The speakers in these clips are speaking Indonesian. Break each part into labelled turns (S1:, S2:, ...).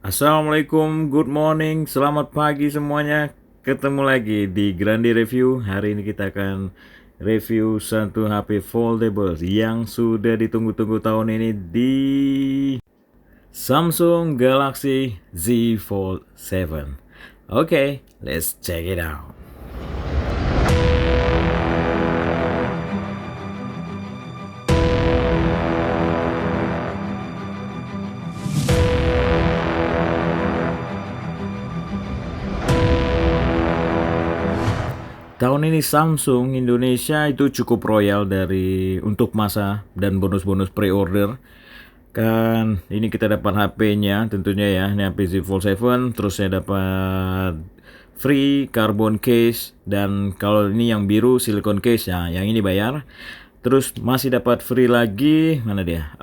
S1: Assalamualaikum, good morning, selamat pagi semuanya. Ketemu lagi di Grandi Review. Hari ini kita akan review satu HP foldable yang sudah ditunggu-tunggu tahun ini di Samsung Galaxy Z Fold 7. Oke, let's check it out. Tahun ini Samsung Indonesia itu cukup royal untuk masa dan bonus-bonus pre-order. Kan ini kita dapat HP-nya tentunya ya, ini HP Z Fold 7, terus saya dapat free carbon case, dan kalau ini yang biru silicone case ya, yang ini bayar. Terus masih dapat free lagi, mana dia?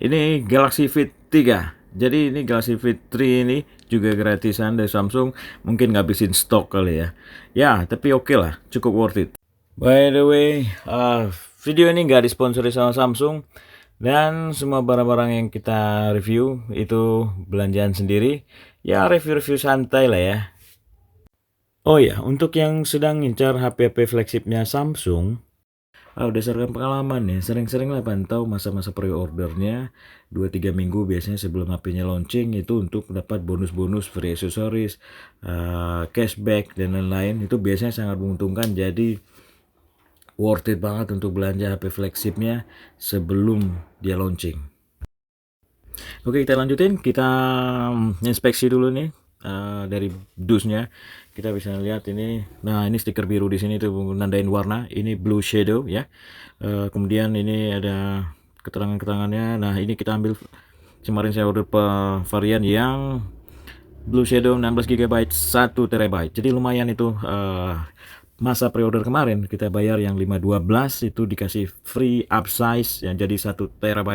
S1: Ini Galaxy Fit 3. Jadi ini Galaxy Fit 3 ini juga gratisan dari Samsung. Mungkin ngabisin stok kali ya. Ya, tapi oke lah, cukup worth it. By the way, video ini nggak disponsori sama Samsung. Dan semua barang-barang yang kita review itu belanjaan sendiri. Ya, review-review santai lah ya. Oh ya, untuk yang sedang ngincar HP-HP flagshipnya Samsung, berdasarkan pengalaman ya, sering-sering lah pantau masa-masa pre-ordernya 2-3 minggu biasanya sebelum HP-nya launching, itu untuk dapat bonus-bonus free aksesoris, cashback dan lain-lain. Itu biasanya sangat menguntungkan, jadi worth it banget untuk belanja HP flagshipnya sebelum dia launching. Oke, kita lanjutin, kita inspeksi dulu nih. Dari dusnya kita bisa lihat ini. Nah, ini stiker biru di sini tuh nandain warna. Ini blue shadow ya. Kemudian ini ada keterangan-keterangannya. Nah, ini kita ambil, kemarin saya order varian yang blue shadow 16 GB 1 TB. Jadi lumayan itu. Masa pre-order kemarin kita bayar yang 512, itu dikasih free upsize yang jadi 1 TB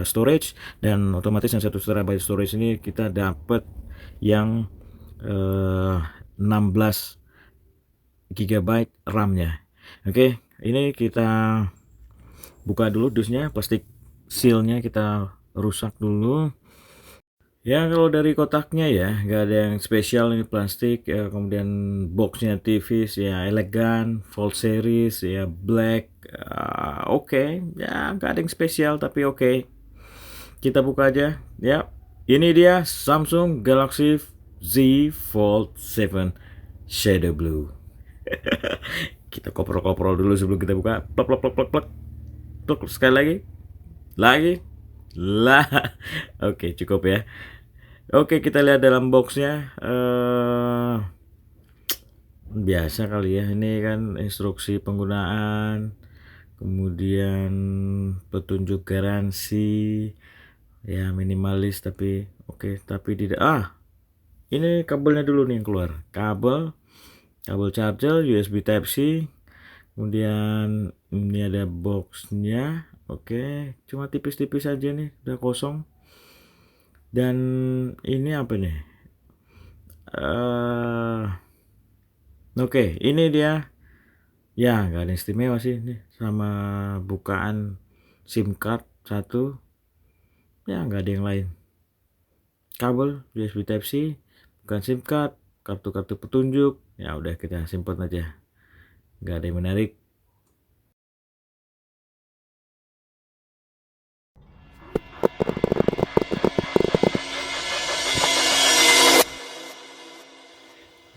S1: storage, dan otomatis yang 1 TB storage ini kita dapat yang 16 GB RAM-nya. Oke, ini kita buka dulu dusnya, plastik sealnya kita rusak dulu. Ya, kalau dari kotaknya ya nggak ada yang spesial, ini plastik ya. Kemudian boxnya tipis ya, elegan, Fold series ya, black. Oke. Ya nggak ada yang spesial tapi oke. Kita buka aja ya. Ini dia Samsung Galaxy Z Fold 7 Shadow Blue. Kita koprol-koprol dulu sebelum kita buka. Plok plok plok plok plok. Plok sekali lagi. Lagi. Lah. Oke, cukup ya. Oke, kita lihat dalam boxnya. Biasa kali ya, ini kan instruksi penggunaan, kemudian petunjuk garansi ya, minimalis tapi oke. Tapi tidak, ini kabelnya dulu nih yang keluar. Kabel charger USB Type C. Kemudian ini ada boxnya. Oke, cuma tipis-tipis aja nih, udah kosong. Dan ini apa nih? Oke, ini dia. Ya, nggak ada istimewa sih ini, sama bukaan SIM card satu. Ya, nggak ada yang lain. Kabel USB Type C, bukan SIM card, kartu-kartu petunjuk. Ya udah, kita simpan aja. Nggak ada yang menarik.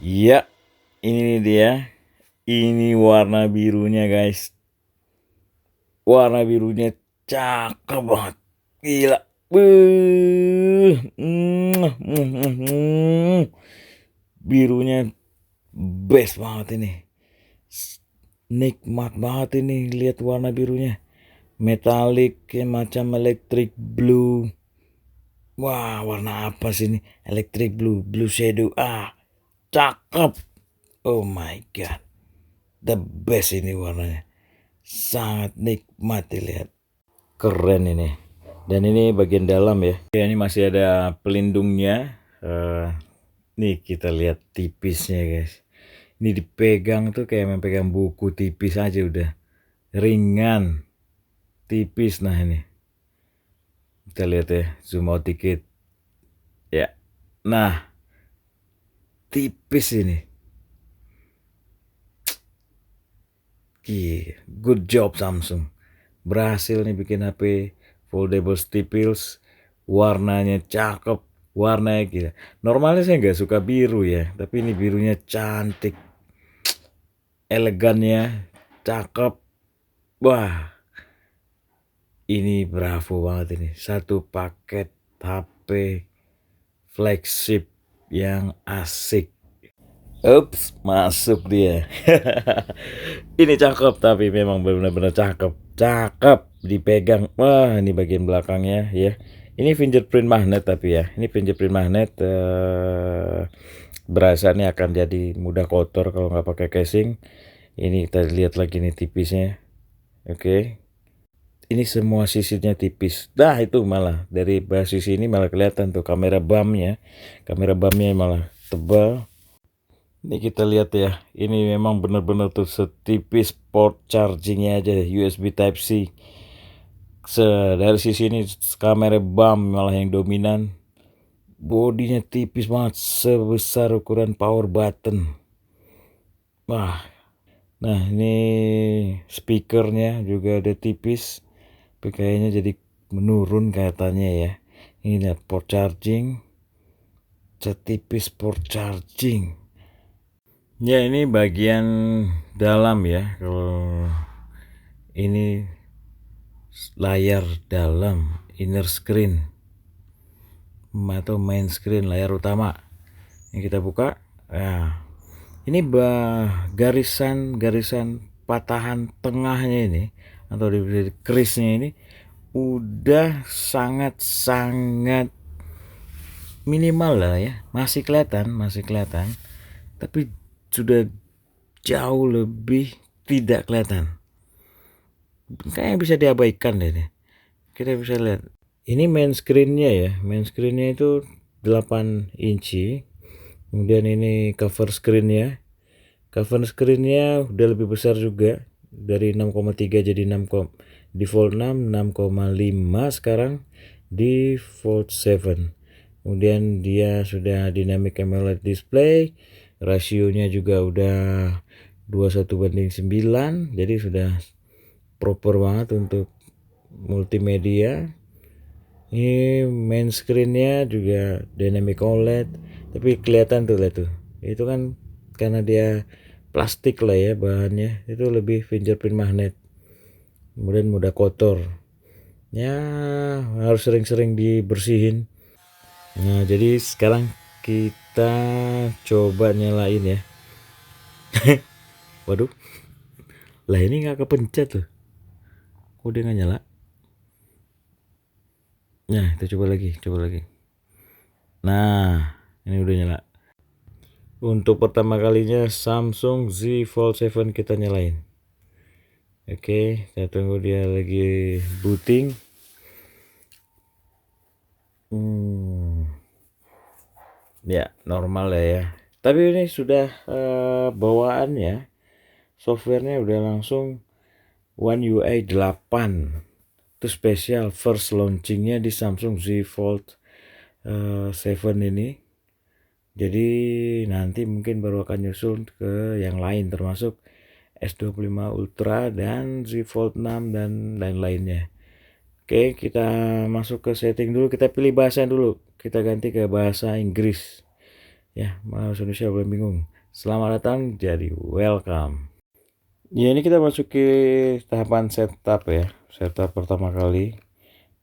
S1: Ya, ini dia. Ini warna birunya guys. Warna birunya cakep banget. Gila. Birunya best banget ini. Nikmat banget ini lihat warna birunya. Metalik kayak macam electric blue. Wah, warna apa sih ini? Electric blue, blue shadow. Cakep. Oh my god. The best ini warnanya. Sangat nikmat dilihat. Keren ini. Dan ini bagian dalam ya. Ya, ini masih ada pelindungnya. Nih kita lihat tipisnya guys. Ini dipegang tuh kayak memegang buku tipis aja udah. Ringan. Tipis, nah ini. Kita lihat ya, zoom out dikit. Ya. Nah, tipis ini. Good job Samsung. Berhasil nih bikin HP foldable tipis. Warnanya cakep. Warnanya gila. Normalnya saya nggak suka biru ya, tapi ini birunya cantik. Elegannya, cakep. Wah, ini bravo banget ini. Satu paket HP flagship yang asik. Ups, masuk dia. Ini cakep, tapi memang benar-benar cakep. Cakep dipegang. Wah, ini bagian belakangnya ya. Ini fingerprint magnet tapi ya. Ini fingerprint magnet berasa nih akan jadi mudah kotor kalau nggak pakai casing. Ini kita lihat lagi nih tipisnya. Oke. Ini semua sisinya tipis. Nah, itu malah dari sisi ini malah kelihatan tuh kamera bumpnya. Kamera bumpnya malah tebal. Ini kita lihat ya, ini memang benar-benar tuh setipis port chargingnya aja USB Type-C. Dari sisi ini kamera bump malah yang dominan. Bodinya tipis banget, sebesar ukuran power button. Wah, nah ini speakernya juga ada tipis, tapi kayaknya jadi menurun katanya ya. Ini lihat port charging, setipis port charging. Ya ini bagian dalam ya, kalau ini layar dalam inner screen atau main screen layar utama. Ini kita buka. Nah, ini garisan patahan tengahnya ini atau di crease-nya ini udah sangat-sangat minimal lah ya. Masih kelihatan, tapi sudah jauh lebih tidak kelihatan. Kayaknya bisa diabaikan deh nih. Kita bisa lihat. Ini main screen-nya ya. Main screen-nya itu 8 inci. Kemudian ini cover screen-nya. Cover screen-nya udah lebih besar juga. Dari 6,3 jadi 6, default 6, 6,5 sekarang di Fold 7. Kemudian dia sudah dynamic AMOLED display. Rasionya juga udah 21:9. Jadi sudah proper banget untuk multimedia. Ini main screen-nya juga dynamic OLED, tapi kelihatan tuh lihat tuh. Itu kan karena dia plastik lah ya bahannya, itu lebih fingerprint magnet. Kemudian mudah kotor. Ya, harus sering-sering dibersihin. Nah, jadi sekarang kita coba nyalain ya. Waduh. Lah ini nggak kepencet tuh. Kok dia nggak nyala? Nah, kita coba lagi. Nah, ini udah nyala. Untuk pertama kalinya Samsung Z Fold 7 kita nyalain. Oke, kita tunggu dia lagi booting. Ya, normal ya. Tapi ini sudah bawaannya, softwarenya udah langsung One UI 8. Itu spesial first launchingnya di Samsung Z Fold 7 ini. Jadi nanti mungkin baru akan nyusul ke yang lain termasuk S25 Ultra dan Z Fold 6 dan lain-lainnya. Oke, kita masuk ke setting dulu, kita pilih bahasa dulu. Kita ganti ke bahasa Inggris. Ya, bahasa Indonesia belum bingung. Selamat datang, jadi welcome. Ya, ini kita masuk ke tahapan setup ya. Setup pertama kali.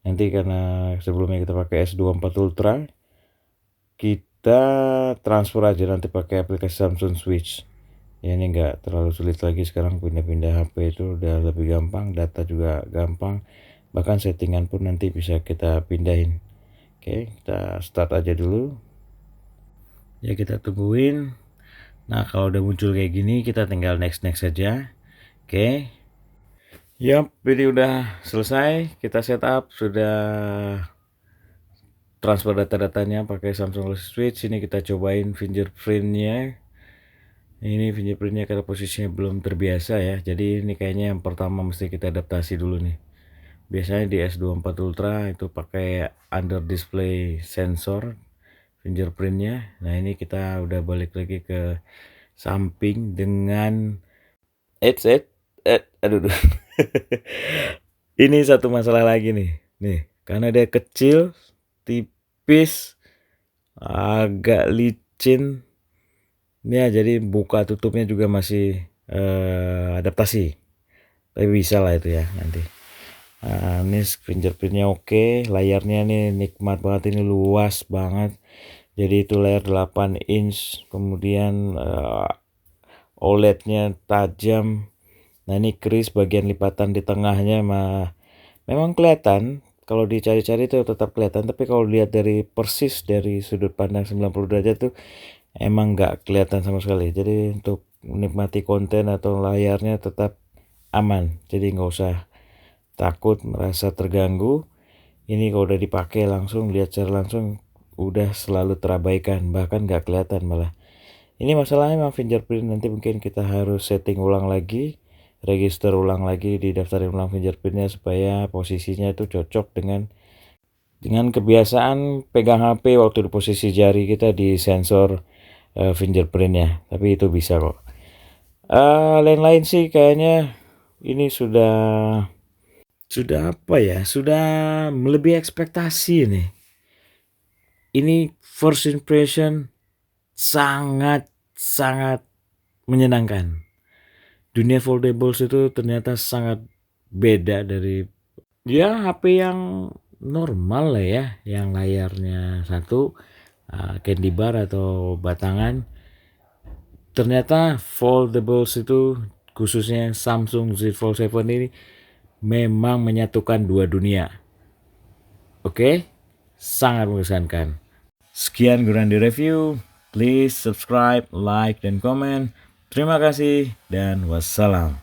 S1: Nanti karena sebelumnya kita pakai S24 Ultra, kita transfer aja nanti pakai aplikasi Samsung Switch. Ya ini enggak terlalu sulit lagi, sekarang pindah-pindah HP itu udah lebih gampang, data juga gampang, bahkan settingan pun nanti bisa kita pindahin. Oke, kita start aja dulu. Ya kita tungguin. Nah kalau udah muncul kayak gini kita tinggal next saja. Oke. Yap, ini udah selesai. Kita setup, sudah transfer data-datanya pakai Samsung Galaxy Switch. Ini kita cobain fingerprintnya. Ini fingerprintnya karena posisinya belum terbiasa ya. Jadi ini kayaknya yang pertama mesti kita adaptasi dulu nih. Biasanya di S24 Ultra itu pakai under display sensor fingerprintnya. Nah ini kita udah balik lagi ke samping dengan headset. Aduh, aduh. Ini satu masalah lagi nih, karena dia kecil, tipis, agak licin, ya jadi buka tutupnya juga masih adaptasi, tapi bisa lah itu ya nanti. Nah, ini fingerprintnya oke, layarnya nih nikmat banget, ini luas banget, jadi itu layar 8 inch, kemudian OLED-nya tajam. Nah ini kris bagian lipatan di tengahnya memang kelihatan, kalau dicari-cari itu tetap kelihatan, tapi kalau lihat dari persis dari sudut pandang 90 derajat tuh emang nggak kelihatan sama sekali. Jadi untuk menikmati konten atau layarnya tetap aman, jadi nggak usah takut merasa terganggu. Ini kalau udah dipakai langsung, lihat secara langsung udah selalu terabaikan, bahkan nggak kelihatan malah. Ini masalahnya memang fingerprint, nanti mungkin kita harus setting ulang lagi, register ulang lagi, didaftarin ulang fingerprintnya supaya posisinya itu cocok dengan kebiasaan pegang HP waktu di posisi jari kita di sensor fingerprintnya. Tapi itu bisa kok. Lain-lain sih kayaknya ini sudah apa ya? Sudah melebihi ekspektasi nih. Ini first impression sangat menyenangkan. Dunia foldables itu ternyata sangat beda dari ya HP yang normal lah ya, yang layarnya satu, candy bar atau batangan. Ternyata foldables itu khususnya Samsung Z Fold 7 ini memang menyatukan dua dunia. Oke, sangat mengesankan. Sekian Gurandi Review. Please subscribe, like, dan komen. Terima kasih dan wassalam.